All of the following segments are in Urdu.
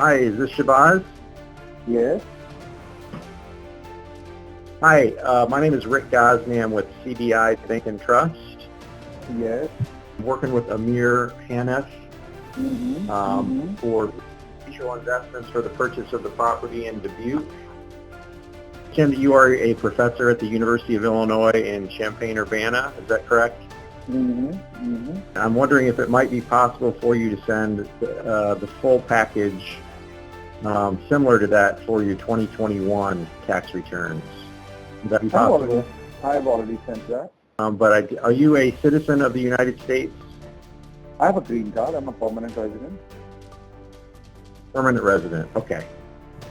Hi, is this Shahbaz? Yes, Hi, my name is Rick Gosney. I'm with CBI Bank and Trust. yes. I'm working with Amir Hanif for mutual investments for the purchase of the property in Dubuque. Tim, you are a professor at the University of Illinois in Champaign-Urbana. Is that correct? I'm wondering if it might be possible for you to send the full package similar to that for your 2021 tax returns. Would that be possible? I've already sent that. But are you a citizen of the United States? I have a green card. I'm a permanent resident. Permanent resident. Okay.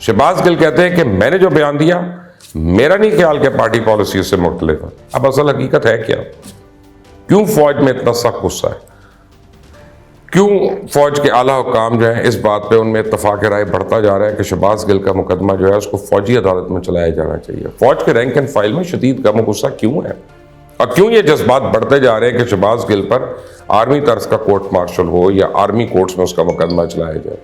Shahbaz گل کہتے ہیں کہ میں نے جو بیان دیا میرا نہیں خیال کہ پارٹی پالیسی سے مختلف ہے. اب اصل حقیقت ہے کیا؟ کیوں فوج میں اتنا سخت غصہ ہے؟ کیوں فوج کے اعلیٰ حکام جو ہیں اس بات پہ ان میں اتفاق رائے بڑھتا جا رہا ہے کہ شہباز گل کا مقدمہ جو ہے اس کو فوجی عدالت میں چلایا جانا چاہیے؟ فوج کے رینک اینڈ فائل میں شدید غم و غصہ کیوں ہے؟ اور کیوں یہ جذبات بڑھتے جا رہے ہیں کہ شہباز گل پر آرمی طرز کا کورٹ مارشل ہو یا آرمی کورٹس میں اس کا مقدمہ چلایا جائے؟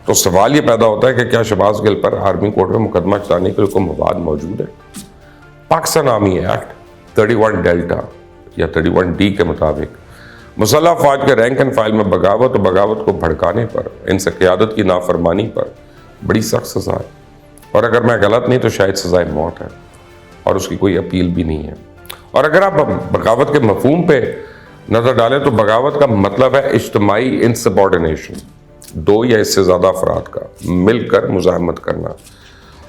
تو سوال یہ پیدا ہوتا ہے کہ کیا شہباز گل پر آرمی کورٹ میں مقدمہ چلانے کے لیے کوئی مواد موجود ہے؟ پاکستان آرمی ایکٹ 31 ڈیلٹا یا 31 ڈی کے مطابق مسلح افواج کے رینک اینڈ فائل میں بغاوت اور بغاوت کو بھڑکانے پر، ان سے قیادت کی نافرمانی پر بڑی سخت سزا ہے، اور اگر میں غلط نہیں تو شاید سزائے موت ہے، اور اس کی کوئی اپیل بھی نہیں ہے. اور اگر آپ بغاوت کے مفہوم پہ نظر ڈالیں تو بغاوت کا مطلب ہے اجتماعی انسبارڈینیشن، دو یا اس سے زیادہ افراد کا مل کر مزاحمت کرنا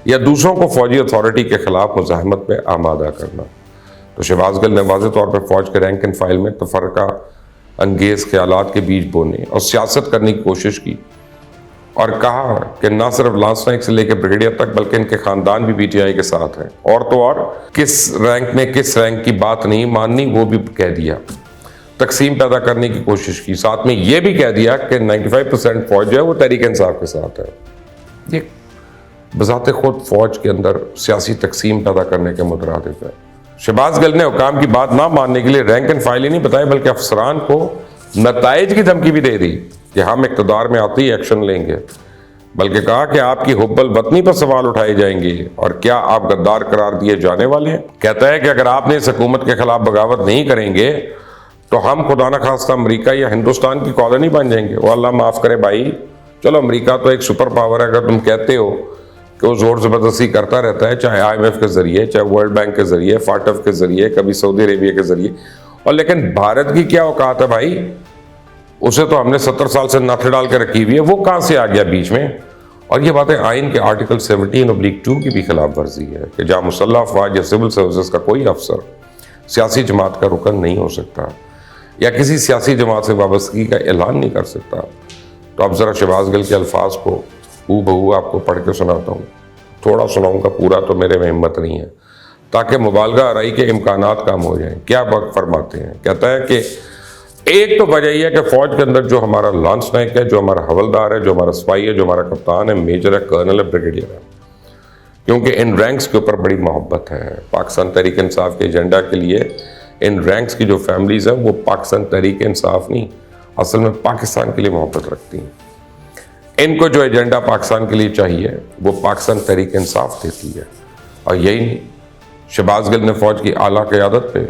یا دوسروں کو فوجی اتھارٹی کے خلاف مزاحمت پہ آمادہ کرنا. تو شہباز گل نے واضح طور پر فوج کے رینک اینڈ فائل میں تفرقہ انگیز خیالات کے بیج بونے اور سیاست کرنے کی کوشش کی، اور کہا کہ نہ صرف لانس نائک سے لے کے بریگیڈیئر تک بلکہ ان کے خاندان بھی پی ٹی آئی کے ساتھ ہیں، اور تو اور کس رینک نے کس رینک کی بات نہیں ماننی وہ بھی کہہ دیا. تقسیم پیدا کرنے کی کوشش کی، ساتھ میں یہ بھی کہہ دیا کہ 95% فوج جو ہے وہ تحریک انصاف کے ساتھ ہے. یہ بذات خود فوج کے اندر سیاسی تقسیم پیدا کرنے کے مترادف ہے. شہباز گل نے حکام کی بات نہ ماننے کے لیے رینک اینڈ فائل ہی نہیں بتائے بلکہ افسران کو نتائج کی دھمکی بھی دے دی کہ ہم اقتدار میں آتے ہی ایکشن لیں گے، بلکہ کہا کہ آپ کی حب الوطنی پر سوال اٹھائے جائیں گے اور کیا آپ غدار قرار دیے جانے والے ہیں. کہتا ہے کہ اگر آپ نے اس حکومت کے خلاف بغاوت نہیں کریں گے تو ہم خدا نہ خواستہ امریکہ یا ہندوستان کی کالونی بن جائیں گے. وہ اللہ معاف کرے بھائی، چلو امریکہ تو ایک سپر پاور ہے، اگر تم کہتے ہو کہ وہ زور زبردستی کرتا رہتا ہے، چاہے آئی ایم ایف کے ذریعے، چاہے ورلڈ بینک کے ذریعے، فاٹف کے ذریعے، کبھی سعودی عربیہ کے ذریعے، اور لیکن بھارت کی کیا اوقات ہے بھائی؟ اسے تو ہم نے 70 سال سے نتھ ڈال کے رکھی ہوئی ہے، وہ کہاں سے آ گیا بیچ میں؟ اور یہ باتیں آئین کے آرٹیکل 17/2 کی بھی خلاف ورزی ہے کہ جہاں مسلح افواج یا سول سروسز کا کوئی افسر سیاسی جماعت کا رکن نہیں ہو سکتا یا کسی سیاسی جماعت سے وابستگی کا اعلان نہیں کر سکتا. تو اب ذرا شہباز گل کے الفاظ کو بہو آپ کو پڑھ کے سناتا ہوں. تھوڑا سناؤں گا، پورا تو میرے میں ہمت نہیں ہے، تاکہ مبالغہ آرائی کے امکانات کم ہو جائیں. کیا وقت فرماتے ہیں؟ کہتا ہے کہ ایک تو وجہ یہ ہے کہ فوج کے اندر جو ہمارا لانس نائک ہے، جو ہمارا حولدار ہے، جو ہمارا سپاہی ہے، جو ہمارا کپتان ہے، میجر ہے، کرنل ہے، بریگیڈیئر ہے، کیونکہ ان رینکس کے اوپر بڑی محبت ہے. پاکستان تحریک انصاف کے ایجنڈا کے لیے ان رینکس کی جو فیملیز ہیں وہ پاکستان تحریک انصاف نہیں، اصل میں پاکستان کے لیے محبت رکھتی ہیں. ان کو جو ایجنڈا پاکستان کے لیے چاہیے وہ پاکستان تحریک انصاف دیتی ہے. اور یہی نہیں، شہباز گل نے فوج کی اعلیٰ قیادت پہ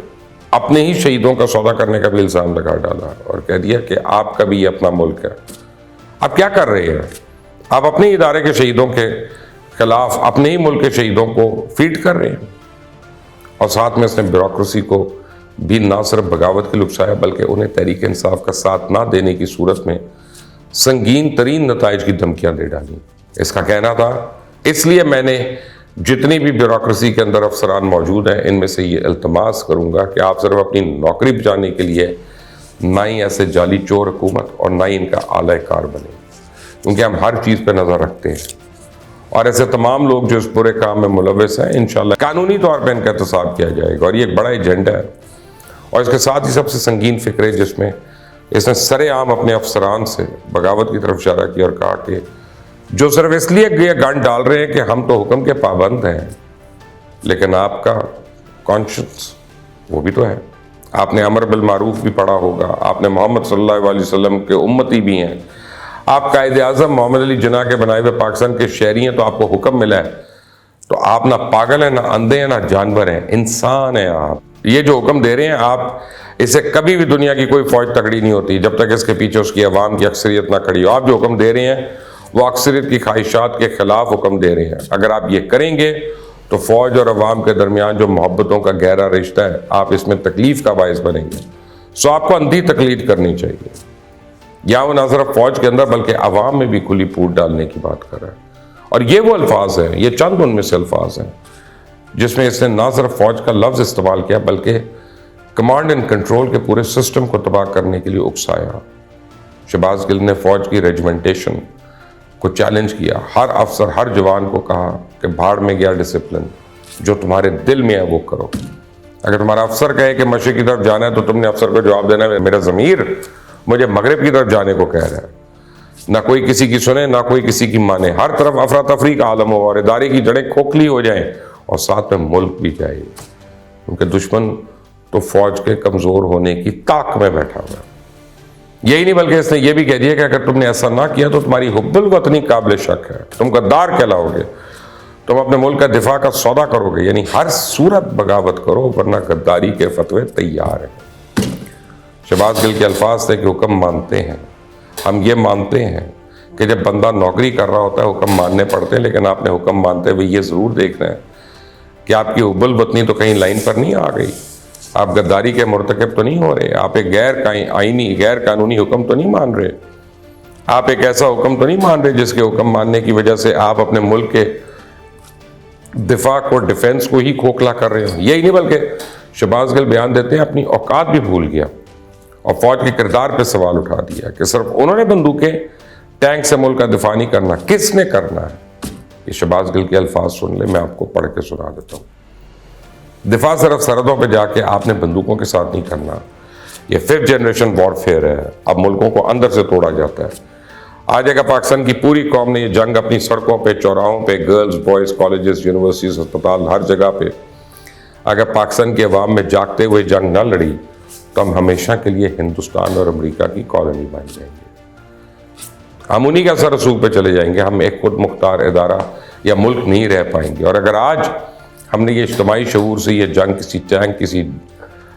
اپنے ہی شہیدوں کا سودا کرنے کا بھی الزام لگا ڈالا اور کہہ دیا کہ آپ کا بھی یہ اپنا ملک ہے. آپ کیا کر رہے ہیں؟ آپ اپنے ادارے کے شہیدوں کے خلاف اپنے ہی ملک کے شہیدوں کو فیڈ کر رہے ہیں. اور ساتھ میں اس نے بیوروکریسی کو بھی نہ صرف بغاوت کے لپسایا بلکہ انہیں تحریک انصاف کا ساتھ نہ دینے کی صورت میں سنگین ترین نتائج کی دھمکیاں دے ڈالیں. اس کا کہنا تھا اس لیے میں نے جتنی بھی بیوروکریسی کے اندر افسران موجود ہیں ان میں سے یہ التماس کروں گا کہ آپ صرف اپنی نوکری بچانے کے لیے نہ ہی ایسے جعلی چور حکومت اور نہ ہی ان کا اعلی کار بنے، کیونکہ ہم ہر چیز پہ نظر رکھتے ہیں. اور ایسے تمام لوگ جو اس برے کام میں ملوث ہیں انشاءاللہ قانونی طور پہ ان کا احتساب کیا جائے گا. اور یہ ایک بڑا ایجنڈا ہے، اور اس کے ساتھ ہی سب سے سنگین فکر ہے جس میں اس نے سر عام اپنے افسران سے بغاوت کی طرف اشارہ کیا اور کہا کہ جو صرف اس لیے یہ گن ڈال رہے ہیں کہ ہم تو حکم کے پابند ہیں، لیکن آپ کا کانشنس وہ بھی تو ہے. آپ نے امر بالمعروف بھی پڑھا ہوگا، آپ نے محمد صلی اللہ علیہ وسلم کے امتی بھی ہیں، آپ قائد اعظم محمد علی جناح کے بنائے ہوئے پاکستان کے شہری ہیں، تو آپ کو حکم ملا ہے. تو آپ نہ پاگل ہیں، نہ اندھے ہیں، نہ جانور ہیں، انسان ہیں. آپ یہ جو حکم دے رہے ہیں، آپ اسے کبھی بھی دنیا کی کوئی فوج تکڑی نہیں ہوتی جب تک اس کے پیچھے اس کی عوام کی اکثریت نہ کھڑی ہو. آپ جو حکم دے رہے ہیں وہ اکثریت کی خواہشات کے خلاف حکم دے رہے ہیں. اگر آپ یہ کریں گے تو فوج اور عوام کے درمیان جو محبتوں کا گہرا رشتہ ہے آپ اس میں تکلیف کا باعث بنیں گے. سو آپ کو اندھی تقلید کرنی چاہیے. یا وہ نہ صرف فوج کے اندر بلکہ عوام میں بھی کھلی پھوٹ ڈالنے کی بات کر رہا ہے. اور یہ وہ الفاظ ہیں، یہ چند ان میں سے الفاظ ہیں جس میں اس نے نہ صرف فوج کا لفظ استعمال کیا بلکہ کمانڈ اینڈ کنٹرول کے پورے سسٹم کو تباہ کرنے کے لیے اکسایا. شہباز گل نے فوج کی ریجمنٹیشن کو چیلنج کیا، ہر افسر ہر جوان کو کہا کہ بھاڑ میں گیا ڈسپلن، جو تمہارے دل میں ہے وہ کرو۔ اگر تمہارا افسر کہے کہ مشرق کی طرف جانا ہے تو تم نے افسر کو جواب دینا ہے میرا ضمیر مجھے مغرب کی طرف جانے کو کہہ رہا ہے۔ نہ کوئی کسی کی سنے، نہ کوئی کسی کی مانے، ہر طرف افراتفری کا عالم ہو اور ادارے کی جڑیں کھوکھلی ہو جائیں اور ساتھ میں ملک بھی جائے، کیونکہ دشمن تو فوج کے کمزور ہونے کی طاق میں بیٹھا ہوا ہے۔ یہی نہیں بلکہ اس نے یہ بھی کہہ دیا کہ اگر تم نے ایسا نہ کیا تو تمہاری حب الوطنی قابل شک ہے، تم غدار کہلاؤ گے، تم اپنے ملک کا دفاع کا سودا کرو گے، یعنی ہر صورت بغاوت کرو ورنہ غداری کے فتوے تیار ہیں۔ شہباز گل کے الفاظ تھے کہ حکم مانتے ہیں، ہم یہ مانتے ہیں کہ جب بندہ نوکری کر رہا ہوتا ہے حکم ماننے پڑتے ہیں، لیکن آپ نے حکم مانتے ہوئے یہ ضرور دیکھنا ہے کہ آپ کی حب الوطنی تو کہیں لائن پر نہیں آ گئی، آپ غداری کے مرتکب تو نہیں ہو رہے، آپ ایک غیر آئینی غیر قانونی حکم تو نہیں مان رہے، آپ ایک ایسا حکم تو نہیں مان رہے جس کے حکم ماننے کی وجہ سے آپ اپنے ملک کے دفاع کو، ڈیفنس کو ہی کھوکھلا کر رہے ہیں۔ یہی نہیں بلکہ شہباز گل بیان دیتے ہیں اپنی اوقات بھی بھول گیا اور فوج کے کردار پہ سوال اٹھا دیا کہ صرف انہوں نے بندوقیں ٹینک سے ملک کا دفاع نہیں کرنا، کس نے کرنا ہے؟ یہ شہباز گل کے الفاظ سن لیں، میں آپ کو پڑھ کے سنا دیتا ہوں۔ دفاع صرف سرحدوں پہ جا کے آپ نے بندوقوں کے ساتھ نہیں کرنا، یہ 5th جنریشن وارفیئر ہے، اب ملکوں کو اندر سے توڑا جاتا ہے۔ آج اگر پاکستان کی پوری قوم نے یہ جنگ اپنی سڑکوں پہ، چوراہوں پہ، گرلز، بوائز، کالجز، یونیورسٹیز، ہسپتال، ہر جگہ پہ اگر پاکستان کے عوام میں جاگتے ہوئے جنگ نہ لڑی تو ہم ہمیشہ کے لیے ہندوستان اور امریکہ کی کالونی بن جائیں گے، ہم انہی کا سر رسوخ پہ چلے جائیں گے، ہم ایک خود مختار ادارہ یا ملک نہیں رہ پائیں گے۔ اور اگر آج ہم نے یہ اجتماعی شعور سے یہ جنگ کسی ٹینک،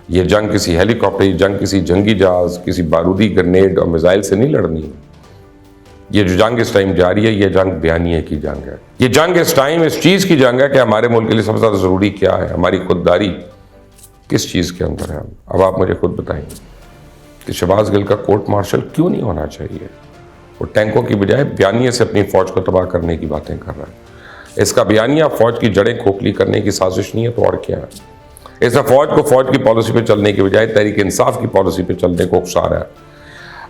یہ جنگ کسی ہیلی کاپٹر، یہ جنگ کسی جنگی جہاز، کسی بارودی گرنیڈ اور میزائل سے نہیں لڑنی، یہ جو جنگ اس ٹائم جاری ہے یہ جنگ بیانیے کی جنگ ہے، یہ جنگ اس ٹائم اس چیز کی جنگ ہے کہ ہمارے ملک کے لیے سب سے زیادہ ضروری کیا ہے، ہماری خودداری کس چیز کے اندر ہے۔ اب آپ مجھے خود بتائیں کہ شہباز گل کا کورٹ مارشل کیوں نہیں ہونا چاہیے؟ وہ ٹینکوں کی بجائے بیانیے سے اپنی فوج کو تباہ کرنے کی باتیں کر رہا ہے۔ اس کا بیانیہ فوج کی جڑیں کھوکھلی کرنے کی سازش نہیں ہے تو اور کیا ہے؟ اس نے فوج کو فوج کی پالیسی پہ چلنے کی بجائے تحریک انصاف کی پالیسی پہ چلنے کو اکسا ہے۔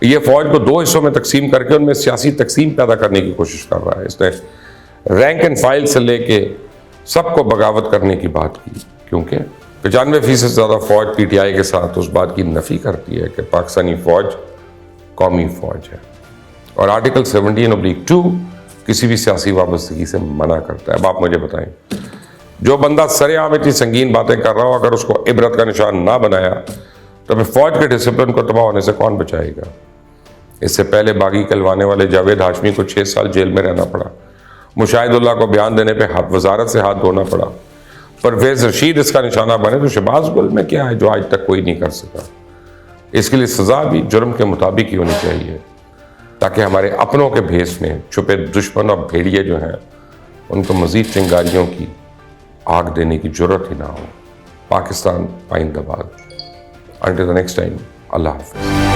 یہ فوج کو 2 حصوں میں تقسیم کر کے ان میں سیاسی تقسیم پیدا کرنے کی کوشش کر رہا ہے۔ اس نے رینک اینڈ فائل سے لے کے سب کو بغاوت کرنے کی بات کی، کیونکہ 95% سے زیادہ فوج پی ٹی آئی کے ساتھ اس بات کی نفی کرتی ہے کہ پاکستانی فوج قومی فوج ہے، اور آرٹیکل 17(2) کسی بھی سیاسی وابستگی سے منع کرتا ہے۔ اب آپ مجھے بتائیں، جو بندہ سر عام اتنی سنگین باتیں کر رہا ہو اگر اس کو عبرت کا نشان نہ بنایا تو پھر فوج کے ڈسپلن کو تباہ ہونے سے کون بچائے گا؟ اس سے پہلے باغی کہلوانے والے جاوید ہاشمی کو 6 سال جیل میں رہنا پڑا، مشاہد اللہ کو بیان دینے پہ وزارت سے ہاتھ دھونا پڑا، پرویز رشید اس کا نشانہ بنے تو شہباز گل میں کیا ہے جو آج تک کوئی نہیں کر سکا؟ اس کے لیے سزا بھی جرم کے مطابق ہی ہونی چاہیے تاکہ ہمارے اپنوں کے بھیس میں چھپے دشمن اور بھیڑیے جو ہیں ان کو مزید چنگاریوں کی آگ دینے کی جرت ہی نہ ہو۔ پاکستان پائندہ باد۔ Until the next time, Allah Hafiz.